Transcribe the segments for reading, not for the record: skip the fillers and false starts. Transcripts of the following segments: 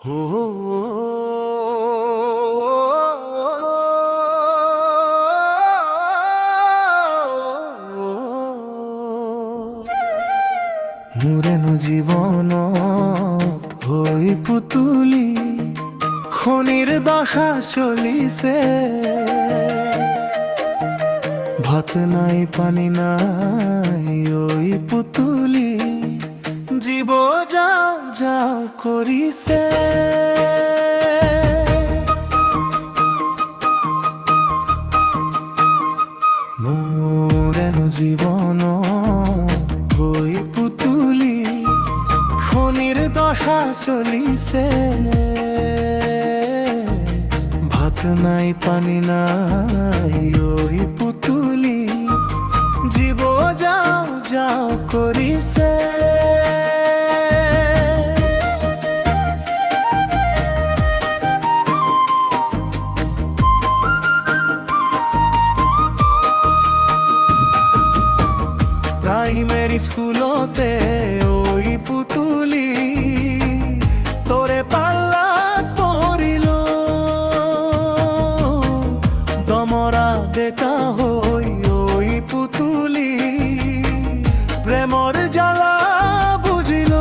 মোৰেনো জীৱনত হৈ পুতুলি খনিৰ দশা চলিছে। ভাত নাই পানী নাই ওই পুতুলি জীব যাও যাও কৰিছে। মোৰেনো জীৱনত হৈ পুতুলি খনিৰ দশা চলিছে। ভাত নাই পানী নাই ওই পুতুলি জীব যাও যাও কৰিছে। প্রাইমেরি স্কুলতে ওই পুতুলি তোরে পাল্লাত পড়িল। দমরা দেখা হই ওই পুতুলি প্রেমর জ্বালা বুঝিল।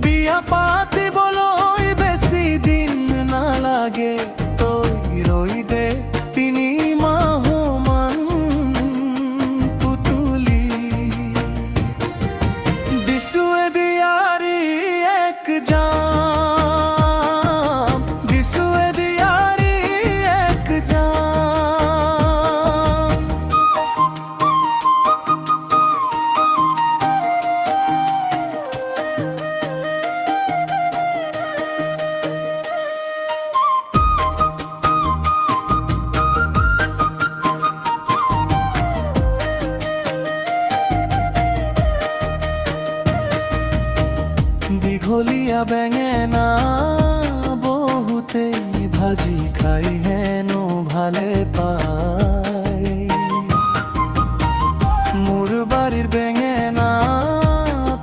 বিয়া পাতি বলই বেশি দিন না লাগে তুই রই দে তিনি মাহমান পুতুলি। বিশুয়ে দিয়ারি এক জাম, বিশুয়ে দিয়ারি এক জাম। দীঘলীয়া বেঙেনা বহুতে ভাজি খাই হেন ভালে পায়। মোর বাড়ির বেঙেনা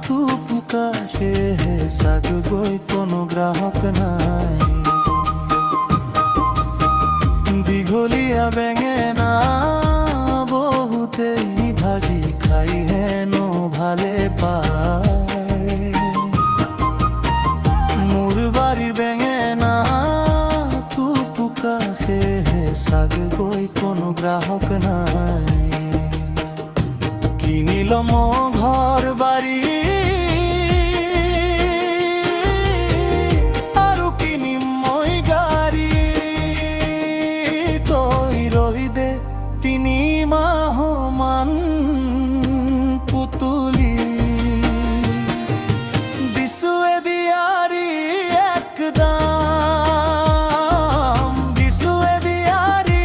থুপুকা সে সাজুগই কোনো গ্রাহক নাই। দীঘলীয়া বেঙেনা বহুতে ভাজি খাই হেন ভালে পায়। বাড়ির বেঙেনা থুপুকা সে সাগে গই কোনো গ্রাহক নাই। কিনিল ঘর বাড়ি আৰু কিনিম মই গাড়ী। তই ৰহি দে তিনি মাহমান পুতুলি। বিশুয়ে দিয়ারি এক দাম, বিশুয়ে দিয়ারি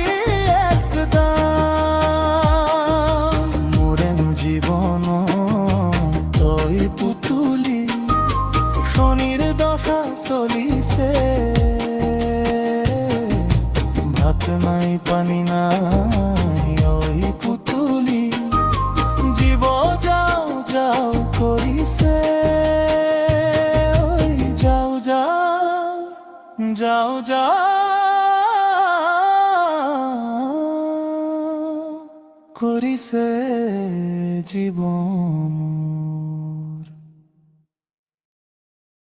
এক দাম। মোরেনো জীবন তই পুতুলি শনির দশা চলিছে। ভাত নাই পানি নাই ওই পুতুলি জীব যাও যাও কৰিছে। যাও যাও কৰিছে জীৱন।